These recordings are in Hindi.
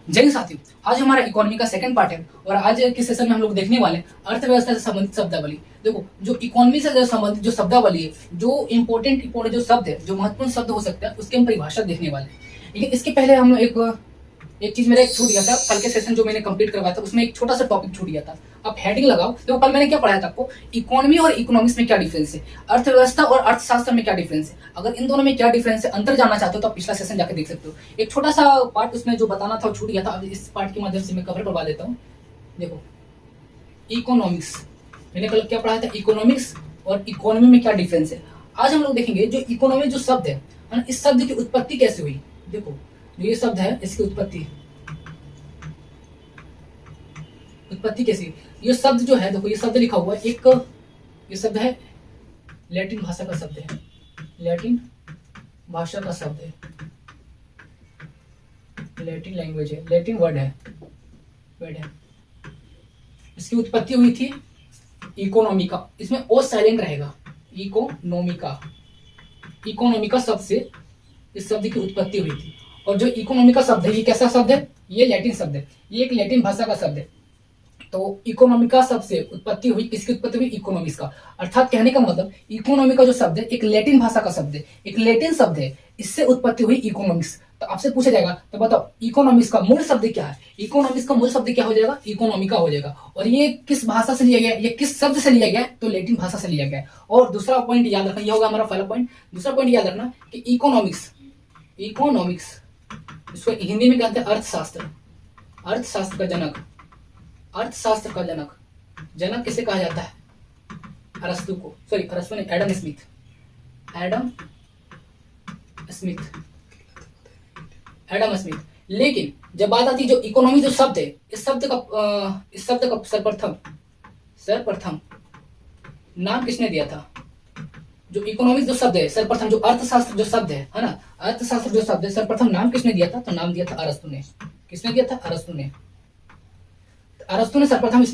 जय साथियों, आज हमारा इकोनॉमी का सेकंड पार्ट है और आज के सेशन में हम लोग देखने वाले हैं अर्थव्यवस्था से संबंधित शब्दावली। देखो, जो इकोनॉमी से जो संबंधित जो शब्दावली है, जो इंपॉर्टेंट जो शब्द है, जो महत्वपूर्ण शब्द हो सकता है, उसकी हम परिभाषा देखने वाले हैं। लेकिन इसके पहले हम एक चीज मेरा एक छूट गया था। कल के सेशन जो मैंने कंप्लीट करवाया था उसमें एक छोटा सा टॉपिक छूट गया था। अब हेडिंग लगाओ। देखो, कल मैंने क्या पढ़ाया था आपको, इकोनॉमी और इकोनॉमिक्स में क्या डिफरेंस है, अर्थव्यवस्था और अर्थशास्त्र में क्या डिफरेंस है। अगर इन दोनों में क्या डिफरेंस है, अंतर जानना चाहते हो तो आप पिछला सेशन जाकर देख सकते हो। एक छोटा सा पार्ट उसमें जो बताना था वो छूट गया था। अब इस पार्ट के माध्यम से मैं कवर करवा देता हूँ। देखो, इकोनॉमिक्स मैंने कल क्या पढ़ाया था, इकोनॉमिक्स और इकोनॉमी में क्या डिफरेंस है। आज हम लोग देखेंगे जो इकोनॉमी जो शब्द है ना, इस शब्द की उत्पत्ति कैसे हुई। देखो, जो ये शब्द है इसकी उत्पत्ति कैसी। ये शब्द जो है, देखो ये शब्द लिखा हुआ है, ये शब्द है लैटिन भाषा का शब्द है, लैटिन भाषा का शब्द है, लैटिन लैंग्वेज है, लैटिन वर्ड है। इसकी उत्पत्ति हुई थी इकोनॉमिका, इसमें ओ साइलेंट रहेगा, इकोनॉमिका शब्द से इस शब्द की उत्पत्ति हुई थी। और जो इकोनॉमिका शब्द है ये कैसा शब्द है, ये लैटिन शब्द है, ये एक लैटिन भाषा का शब्द है। तो इकोनॉमिका शब्द से उत्पत्ति हुई, किसकी उत्पत्ति हुई, इकोनॉमिक्स का। अर्थात कहने का मतलब इकोनॉमी का जो शब्द है एक लैटिन भाषा का शब्द है, एक लैटिन शब्द है, इससे उत्पत्ति हुई इकोनॉमिक्स। तो आपसे पूछा जाएगा तो बताओ इकोनॉमिक्स का मूल शब्द क्या है। इकोनॉमिक्स का मूल शब्द क्या हो जाएगा, इकोनॉमिका हो जाएगा। और ये किस भाषा से लिया गया, ये किस शब्द से लिया गया, तो लैटिन भाषा से लिया गया। और दूसरा पॉइंट याद रखना, ये होगा हमारा पहला पॉइंट। दूसरा पॉइंट याद रखना कि इकोनॉमिक्स इसको हिंदी में कहते हैं अर्थशास्त्र, अर्थशास्त्र का जनक, अर्थशास्त्र का जनक किसे कहा जाता है, अरस्तु को, सॉरी अरस्तु ने, एडम स्मिथ। लेकिन जब बात आती है जो इकोनॉमी जो शब्द है, इस शब्द का सर्वप्रथम नाम किसने दिया था। जो इकोनॉमिक्स जो शब्द है, सर्वप्रथम जो अर्थशास्त्र जो शब्द है ना, अर्थशास्त्र जो शब्द है, सर्वप्रथम नाम किसने दिया था, तो नाम दिया था अरस्तु ने। किसने दिया था, अरस्तु ने सर्वप्रथम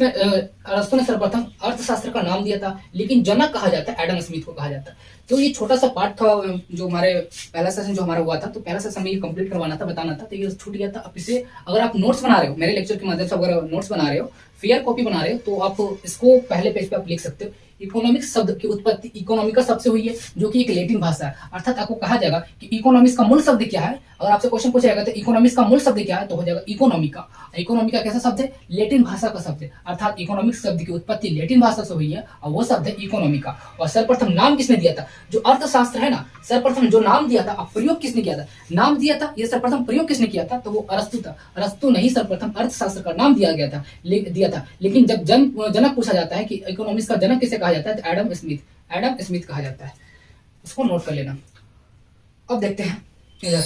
अर्थशास्त्र का नाम दिया था। लेकिन जनक कहा जाता है, एडम स्मिथ को कहा जाता है। तो ये छोटा सा पार्ट था जो हमारे पहला सेशन जो हमारा हुआ था, तो पहला सेशन में ये कंप्लीट करवाना था, बताना था, तो ये छूट गया था। अब इसे अगर आप नोट्स बना रहे हो मेरे लेक्चर के माध्यम से, अगर नोट्स बना रहे हो, फेयर कॉपी बना रहे हो, तो आप इसको पहले पेज पे आप लिख सकते हो। इकोनॉमिक्स शब्द की उत्पत्ति इकोनॉमिका शब्द से हुई है, जो कि एक लैटिन भाषा है। अर्थात आपको कहा जाएगा कि इकोनॉमिक्स का मूल शब्द क्या है। अगर आपसे क्वेश्चन पूछा जाएगा तो इकोनॉमिक्स का मूल शब्द क्या है, तो हो जाएगा इकोनॉमिका। इकोनॉमिका कैसा शब्द है, लैटिन भाषा का शब्द है। अर्थात इकोनॉमिक्स शब्द की उत्पत्ति लैटिन भाषा से हुई है और वो शब्द है इकोनॉमिका। और सर्वप्रथम नाम किसने दिया था, जो अर्थशास्त्र है ना, सर्वप्रथम जो नाम दिया था, अब प्रयोग किसने किया था, नाम दिया था, ये सर्वप्रथम प्रयोग किसने किया था, तो वो अरस्तु था। अरस्तु ने ही सर्वप्रथम अर्थशास्त्र का नाम दिया था। लेकिन जब जनक पूछा जाता है कि इकोनॉमिक्स का जनक किसे कहा जाता है, तो एडम स्मिथ कहा जाता है। उसको नोट कर लेना। अब देखते हैं इधर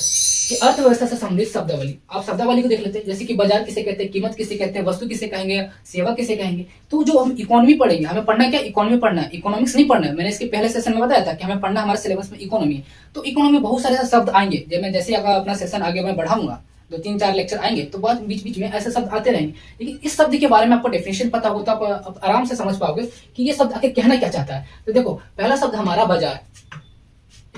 कि अर्थव्यवस्था से संबंधित शब्दावली। आप शब्दावली को देख लेते हैं, जैसे कि बाजार किसे कहते हैं, कीमत किसे कहते हैं, वस्तु किसे कहेंगे, सेवा किसे कहेंगे। तो जो हम इकोनॉमी पढ़ेंगे, हमें पढ़ना क्या, इकोनॉमी पढ़ना है, इकोनॉमिक्स नहीं पढ़ना है। मैंने इसके पहले सेशन में बताया था कि हमें पढ़ना हमारे सिलेबस में इकोनॉमी है। तो इकोनॉमी में बहुत सारे शब्द आएंगे, जैसे अगर अपना सेशन आगे मैं बढ़ाऊंगा, 2-3-4 लेक्चर आएंगे, तो बहुत बीच में ऐसे शब्द आते रहेंगे। लेकिन इस शब्द के बारे में आपको डेफिनेशन पता हो तो आप आराम से समझ पाओगे कि ये शब्द आखिर कहना क्या चाहता है। तो देखो, पहला शब्द हमारा बाजार,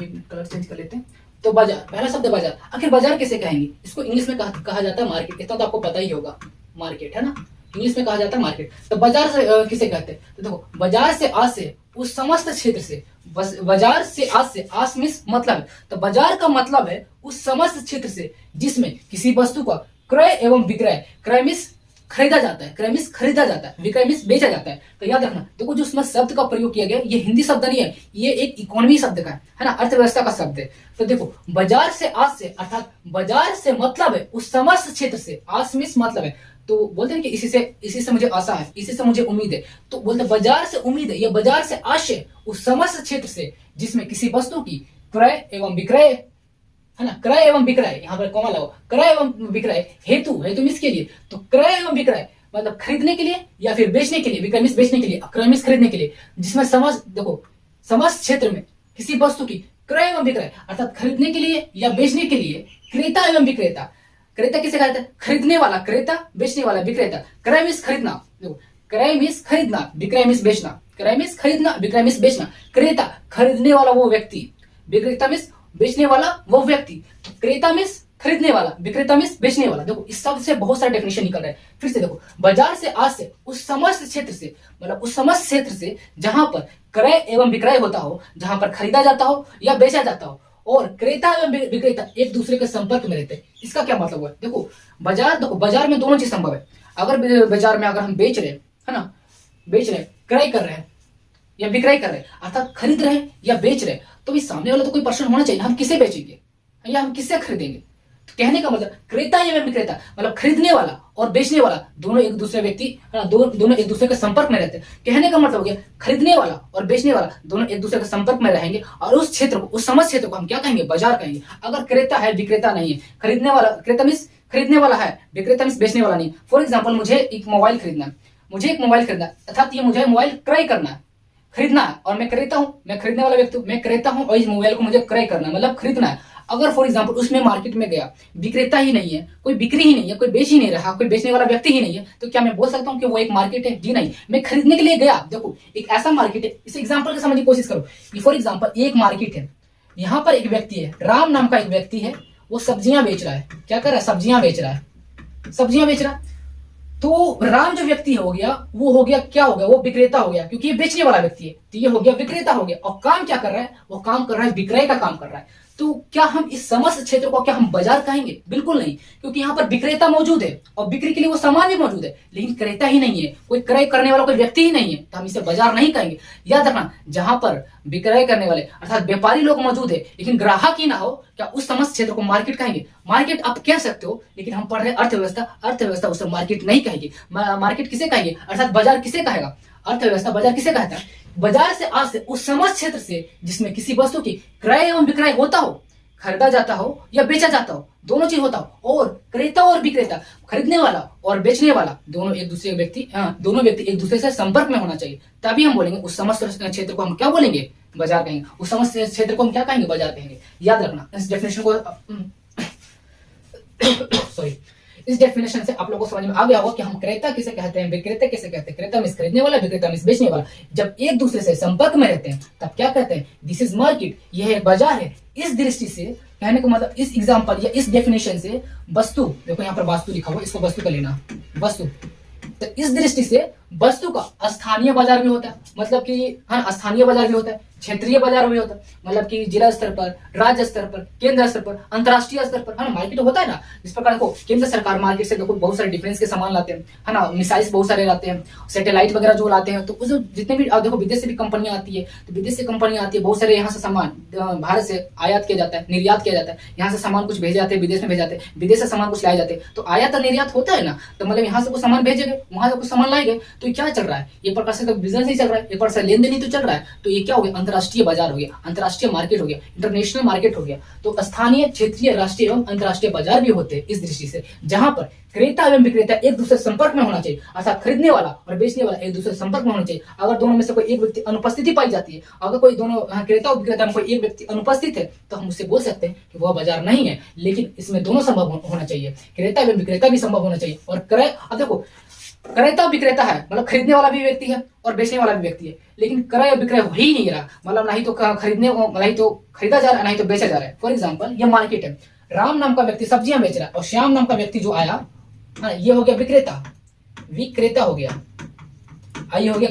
एक कलर चेंज कर लेते हैं। तो बाजार, पहला शब्द बाजार। आखिर बाजार किसे कहेंगे, इसको इंग्लिश में कहा जाता है मार्केट। इतना तो आपको पता ही होगा, मार्केट है ना, इंग्लिश में कहा जाता है मार्केट। तो बाजार से किसे कहते हैं, तो देखो, बाजार से आज से उस समस्त क्षेत्र से, बाजार से आज से, आज मींस मतलब है, तो बाजार का मतलब है उस समस्त क्षेत्र से जिसमें किसी वस्तु का क्रय एवं विक्रय, क्रय मींस खरीदा जाता है, क्रय मींस खरीदा जाता है, विक्रय मींस बेचा जाता है। तो याद रखना, देखो जो उसमें शब्द का प्रयोग किया गया, ये हिंदी शब्द नहीं है, ये एक इकोनॉमी शब्द का है ना, अर्थव्यवस्था का शब्द है। तो देखो, बाजार से आज से, अर्थात बाजार से मतलब है उस समस्त क्षेत्र से, आज मींस मतलब है, तो बोलते हैं कि इसी से मुझे आशा है, इसी से मुझे उम्मीद है। तो बोलते बाजार से उम्मीद है, या बाजार से आशय उस समस्त क्षेत्र से जिसमें किसी वस्तु की क्रय एवं विक्रय, है ना, क्रय एवं विक्रय, यहाँ पर कॉमा लगाओ, क्रय एवं विक्रय हेतु मींस के लिए, तो क्रय एवं विक्रय मतलब खरीदने के लिए या फिर बेचने के लिए, विक्रय मींस बेचने के लिए, क्रय मींस खरीदने के लिए, जिसमें समस्त क्षेत्र में किसी वस्तु की क्रय एवं विक्रय, अर्थात खरीदने के लिए या बेचने के लिए, क्रेता एवं विक्रेता। क्रेता किसे कहते हैं, खरीदने वाला क्रेता, बेचने वाला विक्रेता। क्रय मींस खरीदना, देखो क्रय मींस खरीदना, विक्रय मींस बेचना, क्रय मींस खरीदना, विक्रय मींस बेचना। क्रेता खरीदने वाला वो व्यक्ति, विक्रेता मींस बेचने वाला वो व्यक्ति। तो क्रेता मींस खरीदने वाला, विक्रेता मीन्स बेचने वाला। देखो इस सब से बहुत सारे डेफिनेशन निकल रहे हैं। फिर से देखो, बाजार से आज से उस समस्त क्षेत्र से, मतलब उस समस्त क्षेत्र से जहां पर क्रय एवं विक्रय होता हो, जहां पर खरीदा जाता हो या बेचा जाता हो, और क्रेता एवं विक्रेता एक दूसरे के संपर्क में रहते हैं। इसका क्या मतलब हुआ? देखो बाजार में दोनों चीज संभव है। अगर बाजार में अगर हम बेच रहे हैं, है ना, बेच रहे हैं, क्रय कर रहे हैं या विक्रय कर रहे हैं, अर्थात खरीद रहे हैं या बेच रहे हैं, तो इस सामने वाला तो कोई पर्सन होना चाहिए। हम किसे बेचेंगे या हम किससे खरीदेंगे? तो कहने का मतलब क्रेता एवं विक्रेता मतलब खरीदने वाला और बेचने वाला दोनों एक दूसरे व्यक्ति, दोनों एक दूसरे के संपर्क में रहते हैं। कहने का मतलब हो गया खरीदने वाला और बेचने वाला दोनों एक दूसरे के संपर्क में रहेंगे, और उस क्षेत्र को, उस समस्त क्षेत्र को हम क्या कहेंगे? बाजार कहेंगे। अगर क्रेता है, विक्रेता नहीं है, खरीदने वाला, क्रेता मीन्स खरीदने वाला है, विक्रेता मीन्स बेचने वाला नहीं। फॉर एग्जाम्पल, मुझे एक मोबाइल खरीदना है, अर्थात ये मुझे मोबाइल क्रय करना है, खरीदना है, और मैं क्रेता हूं, मैं खरीदने वाला व्यक्ति हूं, मैं क्रेता हूं, और इस मोबाइल को मुझे क्रय करना है, मतलब खरीदना है। अगर फॉर एग्जांपल उसमें मार्केट में गया, विक्रेता ही नहीं है, कोई बिक्री ही नहीं है, कोई बेच ही नहीं रहा, कोई बेचने वाला व्यक्ति ही नहीं है, तो क्या मैं बोल सकता हूं कि वो एक मार्केट है? जी नहीं, मैं खरीदने के लिए गया। देखो एक ऐसा मार्केट है, इस एग्जाम्पल को समझने की कोशिश करो। फॉर एग्जाम्पल एक मार्केट है, यहाँ पर एक व्यक्ति है, राम नाम का एक व्यक्ति है, वो सब्जियां बेच रहा है। क्या कर रहा है? सब्जियां बेच रहा है। तो राम जो व्यक्ति हो गया, वो हो गया, क्या हो गया? वो विक्रेता हो गया, क्योंकि ये बेचने वाला व्यक्ति है, तो ये हो गया विक्रेता हो गया। और काम क्या कर रहा है? वो काम कर रहा है, विक्रय का काम कर रहा है। तो क्या हम इस समस्त क्षेत्र को क्या हम बाजार कहेंगे? बिल्कुल नहीं, क्योंकि यहाँ पर विक्रेता मौजूद है और बिक्री के लिए वो सामान भी मौजूद है, लेकिन क्रेता ही नहीं है, कोई क्रय करने वाला कोई व्यक्ति ही नहीं है, तो हम इसे बाजार नहीं कहेंगे। याद रखना, जहां पर विक्रय करने वाले अर्थात व्यापारी लोग मौजूद है, लेकिन ग्राहक ही ना हो, क्या उस समस्त क्षेत्र को मार्केट कहेंगे? मार्केट आप कह सकते हो, लेकिन हम पढ़ रहे अर्थव्यवस्था उसे मार्केट नहीं कहेगी। मार्केट किसे कहेंगे? अर्थात बाजार किसे कहेगा? अर्थव्यवस्था बाजार किसे कहता है? बाजार से आज से उस समस्त क्षेत्र से जिसमें किसी वस्तु की क्रय एवं विक्रय होता हो, खरीदा जाता हो या बेचा जाता हो, दोनों चीज होता हो, और क्रेता और विक्रेता, खरीदने वाला और बेचने वाला दोनों व्यक्ति एक दूसरे से संपर्क में होना चाहिए, तभी हम बोलेंगे उस समस्त क्षेत्र को हम क्या बोलेंगे? बाजार कहेंगे। उस समस्त क्षेत्र को हम क्या कहेंगे? बाजार कहेंगे। याद रखना इस डेफिनेशन को सॉरी, इस डेफिनेशन से आप लोगों को समझ में आ गया होगा कि हम क्रेता किसे कहते हैं, विक्रेता किसे कहते हैं। क्रेता मींस खरीदने वाला, विक्रेता मींस बेचने वाला। जब एक दूसरे से संपर्क में रहते हैं तब क्या कहते हैं? दिस इज मार्केट, यह एक बाजार है। इस दृष्टि से कहने का मतलब, इस एग्जांपल या इस डेफिनेशन से वस्तु, देखो यहाँ पर वास्तु लिखा हुआ, इसको वस्तु का लेना, वस्तु। तो इस दृष्टि से वस्तु का स्थानीय बाजार भी होता है, मतलब कि हाँ, स्थानीय बाजार भी होता है, क्षेत्रीय बाजार भी होता है, मतलब कि जिला स्तर पर, राज्य स्तर पर, केंद्र स्तर पर, अंतरराष्ट्रीय स्तर पर, है ना, मार्केट होता है ना। इस प्रकार देखो केंद्र सरकार मार्केट से देखो बहुत सारे डिफेंस के सामान लाते हैं, है ना, मिसाइल्स बहुत सारे लाते हैं, सैटेलाइट वगैरह जो लाते हैं, तो उस जितने भी देखो विदेश से भी कंपनियां आती है, तो विदेश से कंपनियां आती है, बहुत सारे यहाँ से सामान भारत से आयात किया जाता है, निर्यात किया जाता है, यहाँ से सामान कुछ भेजे जाते हैं, विदेश में भेजे जाते हैं, विदेश से सामान कुछ लाए जाते हैं, तो आयात और निर्यात होता है ना। तो मतलब यहाँ से कुछ सामान भेजे गए, वहां से कुछ सामान लाए गए, तो क्या चल रहा है? ये प्रकार से तो बिजनेस ही चल रहा है, एक प्रकार से लेन देन ही तो चल रहा है। तो ये क्या हो गया? अंतरराष्ट्रीय बाजार हो गया, अंतरराष्ट्रीय मार्केट हो गया, इंटरनेशनल मार्केट हो गया। तो स्थानीय, क्षेत्रीय, राष्ट्रीय एवं अंतरराष्ट्रीय बाजार भी होते हैं इस दृष्टि से, जहां पर क्रेता एवं विक्रेता एक दूसरे संपर्क में होना चाहिए, अर्थात खरीदने वाला और बेचने वाला एक दूसरे संपर्क में होना चाहिए। अगर दोनों में से कोई एक व्यक्ति अनुपस्थिति पाई जाती है, अगर कोई दोनों क्रेता और विक्रेता में कोई एक व्यक्ति अनुपस्थित है, तो हम उससे बोल सकते हैं कि वह बाजार नहीं है। लेकिन इसमें दोनों संभव होना चाहिए, क्रेता एवं विक्रेता भी संभव होना चाहिए। और क्रय, अब देखो क्रेता विक्रेता है, मतलब खरीदने वाला भी व्यक्ति है और बेचने वाला भी व्यक्ति है, लेकिन क्रय विक्रय हो ही नहीं रहा, मतलब नहीं तो खरीदा जा रहा है, नहीं तो बेचा जा रहा है। फॉर एग्जाम्पल ये मार्केट है, राम नाम का व्यक्ति सब्जियां बेच रहा है, और श्याम नाम का व्यक्ति जो आया, ये हो गया विक्रेता हो गया, ये हो गया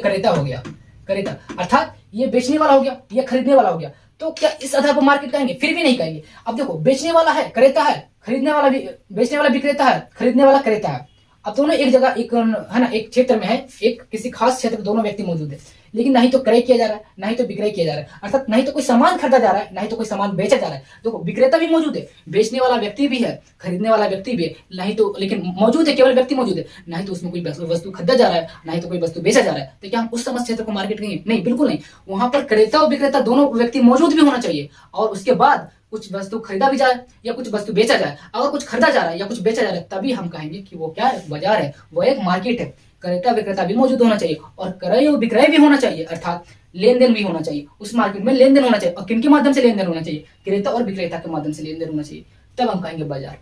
क्रेता, अर्थात ये बेचने वाला हो गया, ये खरीदने वाला हो गया। तो क्या इस आधार पर मार्केट कहेंगे? फिर भी नहीं कहेंगे। अब देखो बेचने वाला है क्रेता है, खरीदने वाला भी, बेचने वाला विक्रेता है, खरीदने वाला क्रेता है। अब दोनों एक जगह, एक है ना, एक क्षेत्र में है, एक किसी खास क्षेत्र में दोनों व्यक्ति मौजूद है, लेकिन नहीं तो क्रय किया जा रहा है, नहीं तो विक्रय किया जा रहा है, अर्थात नहीं तो कोई सामान खरीदा जा रहा है, नहीं तो कोई सामान बेचा जा रहा है। देखो विक्रेता भी मौजूद है, बेचने वाला व्यक्ति भी है, खरीदने वाला व्यक्ति भी है, नहीं तो, लेकिन मौजूद है, केवल व्यक्ति मौजूद है, नहीं तो उसमें कोई वस्तु खरीदा जा रहा है, नहीं तो कोई वस्तु बेचा जा रहा है। तो क्या हम उस समस्त क्षेत्र को मार्केट कहेंगे? नहीं, बिल्कुल नहीं। वहां पर क्रेता और विक्रेता दोनों व्यक्ति मौजूद भी होना चाहिए, और उसके बाद कुछ वस्तु खरीदा भी जाए या कुछ वस्तु बेचा जाए। अगर कुछ खरीदा जा रहा है या कुछ बेचा जा रहा है, तभी हम कहेंगे कि वो क्या है? बाजार है, वो एक मार्केट है। क्रेता विक्रेता भी मौजूद होना चाहिए, और क्रय और विक्रय भी होना चाहिए, अर्थात लेन देन भी होना चाहिए। उस मार्केट में लेन देन होना चाहिए, और किन के माध्यम से लेन देन होना चाहिए? क्रेता और विक्रेता के माध्यम से लेन देन होना चाहिए, तब हम कहेंगे बाजार।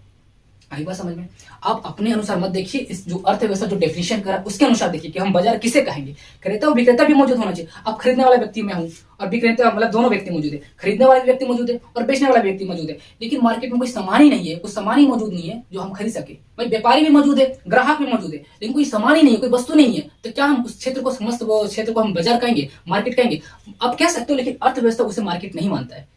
आई बात समझ में? आप अपने अनुसार मत देखिए, इस जो अर्थव्यवस्था जो डेफिनेशन करा उसके अनुसार देखिए कि हम बाजार किसे कहेंगे। क्रेता और विक्रेता भी मौजूद होना चाहिए। अब खरीदने वाला व्यक्ति मैं हूँ और विक्रेता मतलब दोनों व्यक्ति मौजूद है, खरीदने वाला व्यक्ति मौजूद है और बेचने वाला व्यक्ति मौजूद है, लेकिन मार्केट में कोई सामान ही नहीं है, कुछ सामान ही मौजूद नहीं है जो हम खरीद सके। भाई व्यापारी भी मौजूद है, ग्राहक भी मौजूद है, लेकिन कोई सामान ही नहीं है, कोई वस्तु नहीं है, तो क्या हम उस क्षेत्र को समस्त क्षेत्र को हम बाजार कहेंगे, मार्केट कहेंगे? आप कह सकते हो, लेकिन अर्थव्यवस्था उसे मार्केट नहीं मानता है।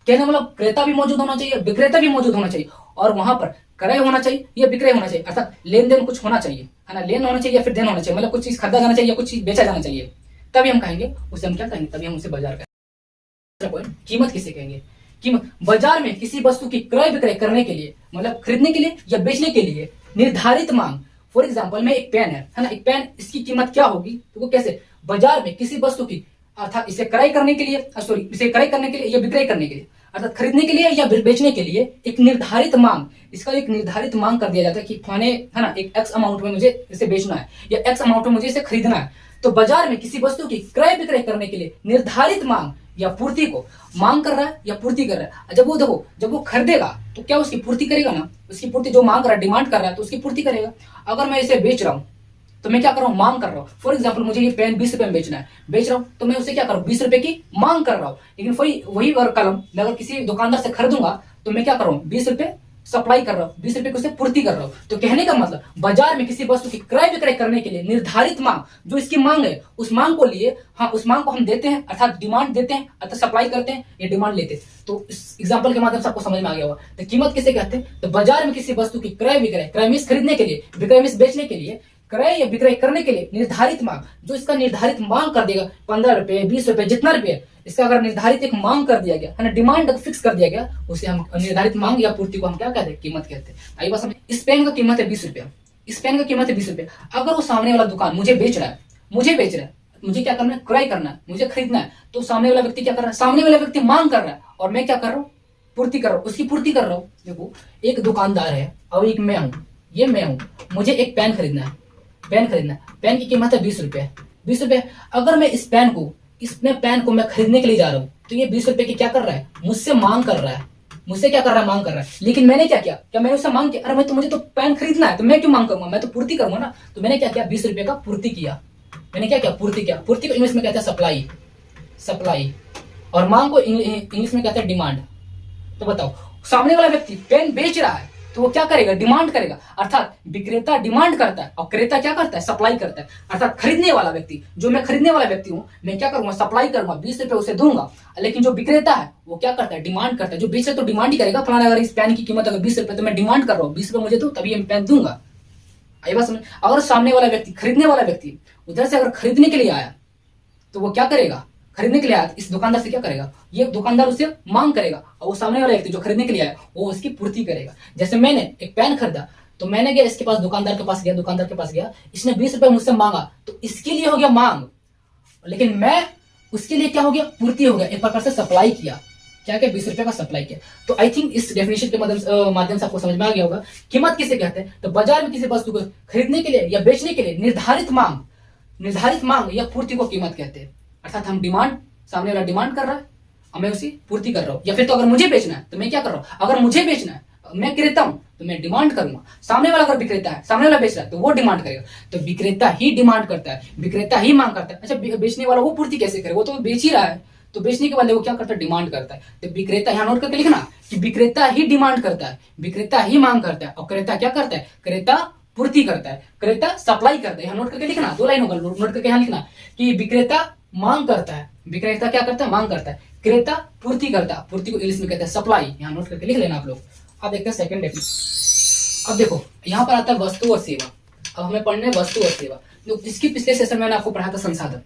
कहने मतलब क्रेता भी मौजूद होना चाहिए, विक्रेता भी मौजूद होना चाहिए, और वहां पर क्रय होना चाहिए या विक्रय होना चाहिए, अर्थात लेन देन कुछ होना चाहिए, है ना, लेन होना चाहिए या फिर देन होना चाहिए, मतलब कुछ चीज खरीदा जाना चाहिए या कुछ चीज बेचा जाना चाहिए, तभी हम कहेंगे उसे, हम क्या कहेंगे, तभी हम उसे बाजार कहेंगे। कीमत किसे कहेंगे? कीमत बाजार में किसी वस्तु की क्रय विक्रय करने के लिए, मतलब खरीदने के लिए या बेचने के लिए निर्धारित मांग। फॉर एग्जाम्पल में एक पेन है ना, एक पेन, इसकी कीमत क्या होगी, तो वो कैसे बाजार में किसी वस्तु की, अर्थात इसे क्रय करने के लिए, सॉरी, इसे क्रय करने के लिए या विक्रय करने के लिए, अर्थात खरीदने के लिए या बेचने के लिए एक निर्धारित मांग, इसका एक निर्धारित मांग कर दिया जाता है कि फलाने, है ना, एक एक्स अमाउंट में मुझे इसे बेचना है या एक्स अमाउंट में मुझे इसे खरीदना है। तो बाजार में किसी वस्तु की क्रय विक्रय करने के लिए निर्धारित मांग या पूर्ति को मांग कर रहा है या पूर्ति कर रहा है। जब वो देखो, जब वो खरीदेगा तो क्या उसकी पूर्ति करेगा ना, उसकी पूर्ति जो मांग कर रहा है, डिमांड कर रहा है, तो उसकी पूर्ति करेगा। अगर मैं इसे बेच रहा हूं तो मैं क्या कर रहा हूं, मांग कर रहा हूं। फॉर एग्जाम्पल मुझे ये पेन 20 रुपए में बेचना है, बेच रहा हूं, तो मैं उसे क्या कर रहा हूं, 20 रुपए की मांग कर रहा हूं। लेकिन वही अगर कलम मैं अगर किसी दुकानदार से खरीदूंगा तो मैं क्या कर रहा हूं, 20 रुपए सप्लाई कर रहा हूं, 20 रुपए की उसे पूर्ति कर रहा हूं। तो कहने का मतलब बाजार में किसी वस्तु की क्रय विक्रय करने के लिए निर्धारित मांग, जो इसकी मांग है, उस मांग को लिए, हाँ, उस मांग को हम देते हैं, अर्थात डिमांड देते हैं, अर्थात सप्लाई करते हैं या डिमांड लेते हैं। तो इस एग्जाम्पल के माध्यम से आपको समझ में आ गया होगा। तो कीमत किसे कहते हैं? तो बाजार में किसी वस्तु की क्रय विक्रय, क्रय मींस खरीदने के लिए, विक्रय मींस बेचने के लिए, क्रय या विक्रय करने के लिए निर्धारित मांग, जो इसका निर्धारित मांग कर देगा, 15 रुपए 20 रुपए जितना रुपये, इसका अगर निर्धारित एक मांग कर दिया गया है ना, डिमांड फिक्स कर दिया गया, उसे हम निर्धारित मांग या पूर्ति को हम क्या कहते हैं, कीमत कहते हैं। आई बात समझ? इस पेन का कीमत है 20 रुपया, इस पेन का कीमत है 20 रुपया। अगर वो सामने वाला दुकान मुझे बेच रहा है, मुझे बेच रहा है, मुझे क्या करना है, क्रय करना है, मुझे खरीदना है, तो सामने वाला व्यक्ति क्या कर रहा है, सामने वाला व्यक्ति मांग कर रहा है और मैं क्या कर रहा हूँ, पूर्ति कर रहा हूँ, उसकी पूर्ति कर रहा हूँ। देखो, एक दुकानदार है और एक मैं हूँ, ये मैं हूँ, मुझे एक पेन खरीदना है, पेन खरीदना, पेन की कीमत है 20 रुपए, 20 रुपए। अगर मैं इस पेन को मैं खरीदने के लिए जा रहा हूँ, तो ये 20 रुपए की क्या कर रहा है, मुझसे मांग कर रहा है, मुझसे क्या कर रहा है, मांग कर रहा है। लेकिन मैंने क्या किया, क्या मैंने उससे मांग किया, अरे मैं तो, मुझे तो पेन खरीदना है, तो मैं क्यों मांग करूंगा, मैं तो पूर्ति करूंगा ना। तो मैंने क्या किया, 20 रुपए का पूर्ति किया, मैंने क्या किया, पूर्ति किया। पूर्ति को इंग्लिश में कहते हैं सप्लाई, सप्लाई, और मांग को इंग्लिश में कहते हैं डिमांड। तो बताओ, सामने वाला व्यक्ति पेन बेच रहा है तो वो क्या करेगा, डिमांड करेगा, अर्थात विक्रेता डिमांड करता है और क्रेता क्या करता है, सप्लाई करता है। अर्थात खरीदने वाला व्यक्ति, जो मैं खरीदने वाला व्यक्ति हूं, मैं क्या करूंगा, सप्लाई करूंगा, 20 रुपए उसे दूंगा। लेकिन जो विक्रेता है वो क्या करता है, डिमांड करता है। जो बेच रहा है तो डिमांड ही करेगा, फलाना अगर इस पेन की कीमत अगर 20 रुपए, तो मैं डिमांड कर रहा हूँ 20 रुपए मुझे दो, तभी मैं पेन दूंगा। आई बात समझ? अगर सामने वाला व्यक्ति, खरीदने वाला व्यक्ति उधर से अगर खरीदने के लिए आया तो वो क्या करेगा, खरीदने के लिए आया, इस दुकानदार से क्या करेगा, ये दुकानदार उससे मांग करेगा और वो सामने वाला व्यक्ति जो खरीदने के लिए आया वो उसकी पूर्ति करेगा। जैसे मैंने एक पेन खरीदा, तो मैंने गया इसके पास, दुकानदार के पास गया, इसने 20 रुपए मुझसे मांगा, तो इसके लिए हो गया मांग, लेकिन मैं उसके लिए क्या हो गया, पूर्ति हो गया, एक प्रकार से सप्लाई किया। क्या 20 रुपए का सप्लाई किया। तो आई थिंक इस डेफिनेशन के माध्यम से आपको समझ में आ गया होगा कीमत किसे कहते हैं। तो बाजार में किसी वस्तु को खरीदने के लिए या बेचने के लिए निर्धारित मांग या पूर्ति को कीमत कहते हैं। अर्थात हम डिमांड, सामने वाला डिमांड कर रहा है और मैं उसी पूर्ति कर रहा हूं। या फिर तो अगर मुझे बेचना है तो मैं क्या कर रहा हूं, अगर मुझे बेचना है, मैं क्रेता हूं तो मैं डिमांड करूंगा। सामने वाला अगर विक्रेता है, सामने वाला बेच रहा है, तो वो डिमांड करेगा। तो विक्रेता ही डिमांड करता है, विक्रेता ही मांग करता है। अच्छा, बेचने वाला वो पूर्ति कैसे करे, वो तो बेच ही रहा है, तो बेचने के बाद वो क्या करता है, डिमांड करता है। तो विक्रेता, यहाँ नोट करके लिखना कि विक्रेता ही डिमांड करता है, विक्रेता ही मांग करता है, और क्रेता क्या करता है, क्रेता पूर्ति करता है, क्रेता सप्लाई करता है। यहाँ नोट करके लिखना, 2 लाइन होगा, नोट करके यहाँ लिखना कि विक्रेता मांग करता है, विक्रेता क्या करता है, मांग करता है, क्रेता पूर्ति करता है, पूर्ति को इंग्लिश में कहते हैं सप्लाई। यहाँ नोट करके लिख लेना आप लोग। अब देखते हैं सेकंड डेफिनेशन। अब देखो, यहाँ पर आता है वस्तु और सेवा। अब हमें पढ़ना है वस्तु और सेवा। जो इसकी पिछले सेशन में मैंने आपको पढ़ा था संसाधन,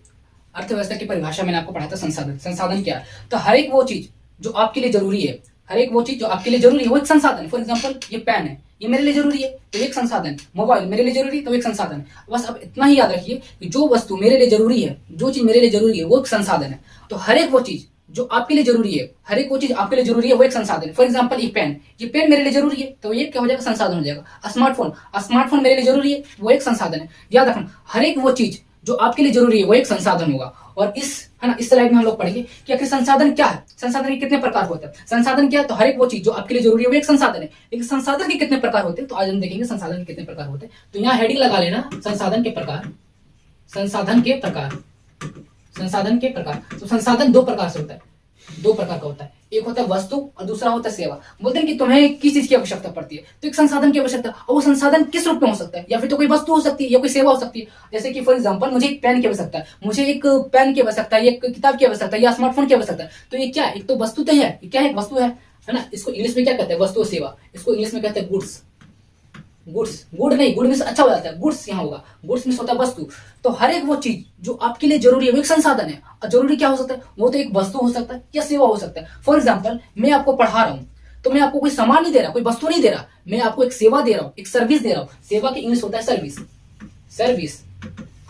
अर्थव्यवस्था की परिभाषा मैंने आपको पढ़ा था संसाधन। संसाधन क्या है, तो हर एक वो चीज जो आपके लिए जरूरी है, हर एक वो चीज जो आपके लिए जरूरी है वो एक संसाधन है। फॉर एग्जाम्पल, ये पेन है, ये मेरे लिए जरूरी है तो एक संसाधन। मोबाइल मेरे लिए जरूरी है तो एक संसाधन। बस अब इतना ही याद रखिए कि जो वस्तु मेरे लिए जरूरी है, जो चीज मेरे लिए जरूरी है वो एक संसाधन है। तो हर एक वो चीज जो आपके लिए जरूरी है, हर एक वो चीज आपके लिए जरूरी है वो एक संसाधन है। फॉर एग्जाम्पल, ये पेन मेरे लिए जरूरी है तो ये क्या हो जाएगा, संसाधन हो जाएगा। स्मार्टफोन मेरे लिए जरूरी है वो एक संसाधन है। याद रखना, हर एक वो चीज जो आपके लिए जरूरी है वो एक संसाधन होगा, और इस स्लाइड में हम लोग पढ़ेंगे कि आखिर संसाधन क्या है, संसाधन के कितने प्रकार होते हैं। संसाधन क्या है, तो हर एक वो चीज जो आपके लिए जरूरी है वो एक संसाधन है, लेकिन संसाधन के कितने प्रकार होते हैं, तो आज हम देखेंगे संसाधन के कितने प्रकार होते हैं। तो यहाँ हेडिंग लगा लेना, संसाधन के प्रकार, संसाधन के प्रकार, संसाधन के प्रकार। तो संसाधन दो प्रकार से होता है, दो प्रकार का होता है, एक होता है वस्तु और दूसरा होता है सेवा। बोलते हैं कि तुम्हें किस चीज की आवश्यकता पड़ती है, तो एक संसाधन की आवश्यकता, और वो संसाधन किस रूप में हो सकता है, या फिर तो कोई वस्तु हो सकती है या कोई सेवा हो सकती है। जैसे कि फॉर एग्जांपल मुझे एक पेन की आवश्यकता है, मुझे एक पेन की आवश्यकता है, एक किताब की आवश्यकता है या स्मार्टफोन की आवश्यकता है। तो ये क्या है, एक तो वस्तु तो है, क्या है, एक वस्तु है ना। इसको इंग्लिश में क्या कहते हैं, वस्तु और सेवा। इसको इंग्लिश में कहते हैं गुड्स। गुड नहीं, गुड में अच्छा हो जाता है, गुड्स यहाँ होगा, गुड्स में होता है वस्तु। तो हर एक वो चीज जो आपके लिए जरूरी है वो एक संसाधन है। और जरूरी क्या हो सकता है, वो तो एक वस्तु हो सकता है या सेवा हो सकता है। फॉर एग्जाम्पल मैं आपको पढ़ा रहा हूं, तो मैं आपको कोई सामान नहीं दे रहा, कोई वस्तु नहीं दे रहा, मैं आपको एक सेवा दे रहा हूं, एक सर्विस दे रहा हूं। सेवा की इंग्लिश होता है सर्विस, सर्विस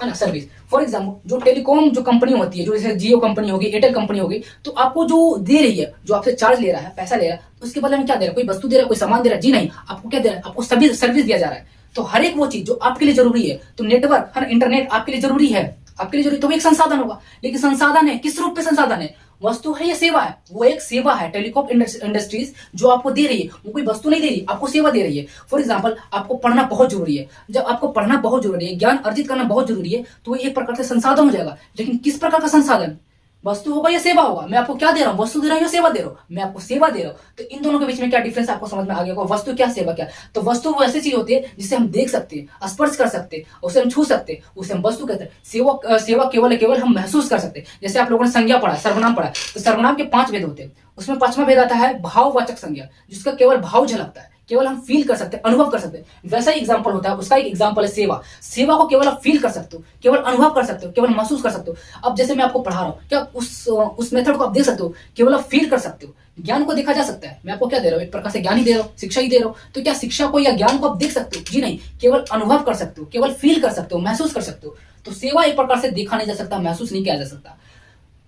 है ना, सर्विस। फॉर एग्जाम्पल जो टेलीकॉम जो कंपनी होती है, जो जैसे जियो कंपनी होगी, एयरटेल कंपनी होगी, तो आपको जो दे रही है, जो आपसे चार्ज ले रहा है, पैसा ले रहा है, उसके बदले में क्या दे रहा है, कोई वस्तु दे रहा है, कोई सामान दे रहा है, जी नहीं, आपको क्या दे रहा है, आपको सभी सर्विस दिया जा रहा है। तो हर एक वो चीज जो आपके लिए जरूरी है, तो नेटवर्क है ना, इंटरनेट आपके लिए जरूरी है, आपके लिए जरूरी, तो वो एक संसाधन होगा। लेकिन संसाधन है किस रूप में, संसाधन है वस्तु है या सेवा है, वो एक सेवा है। टेलीकॉम इंडस्ट्रीज जो आपको दे रही है वो कोई वस्तु नहीं दे रही, आपको सेवा दे रही है। फॉर एग्जांपल आपको पढ़ना बहुत जरूरी है, जब आपको पढ़ना बहुत जरूरी है, ज्ञान अर्जित करना बहुत जरूरी है, तो वो एक प्रकार से संसाधन हो जाएगा। लेकिन किस प्रकार का संसाधन, वस्तु होगा या सेवा होगा। मैं आपको क्या दे रहा हूं, वस्तु दे रहा हूं या सेवा दे रहा हूं, मैं आपको सेवा दे रहा हूं। तो इन दोनों के बीच में क्या डिफरेंस आपको समझ में आ गया, वस्तु क्या सेवा क्या। तो वस्तु वो ऐसी चीज होती है जिसे हम देख सकते हैं, स्पर्श कर सकते हैं, उसे हम छू सकते हैं, उसे हम वस्तु कहते हैं। सेवा केवल हम महसूस कर सकते हैं। जैसे आप लोगों ने संज्ञा पढ़ा, सर्वनाम पढ़ा, तो सर्वनाम के 5 भेद होते हैं, उसमें 5वां भेद आता है भाववाचक संज्ञा, जिसका केवल भाव झलकता है, केवल हम फील कर सकते हैं, अनुभव कर सकते हैं। वैसा ही एग्जांपल होता है, उसका एक एग्जांपल है सेवा। सेवा को केवल आप फील कर सकते हो, केवल अनुभव कर सकते हो, केवल महसूस कर सकते हो। अब जैसे मैं आपको पढ़ा रहा हूं, क्या उस मेथड को आप देख सकते हो, केवल आप फील कर सकते हो। ज्ञान को देखा जा सकता है, मैं आपको क्या दे रहा हूं, एक प्रकार से ज्ञान ही दे रहा हूं, शिक्षा ही दे रहा हूं। तो क्या शिक्षा को या ज्ञान को आप देख सकते हो, जी नहीं, केवल अनुभव कर सकते हो, केवल फील कर सकते हो, महसूस कर सकते हो। तो सेवा एक प्रकार से देखा नहीं जा सकता, महसूस नहीं किया जा सकता,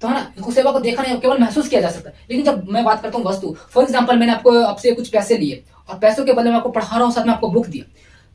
तो है ना, इसको सेवा को देखा नहीं, केवल महसूस किया जा सकता है। लेकिन जब मैं बात करता हूँ वस्तु, फॉर एग्जांपल मैंने आपसे कुछ पैसे लिए और पैसों के बदले में आपको पढ़ा रहा हूँ, साथ में आपको बुक दिया,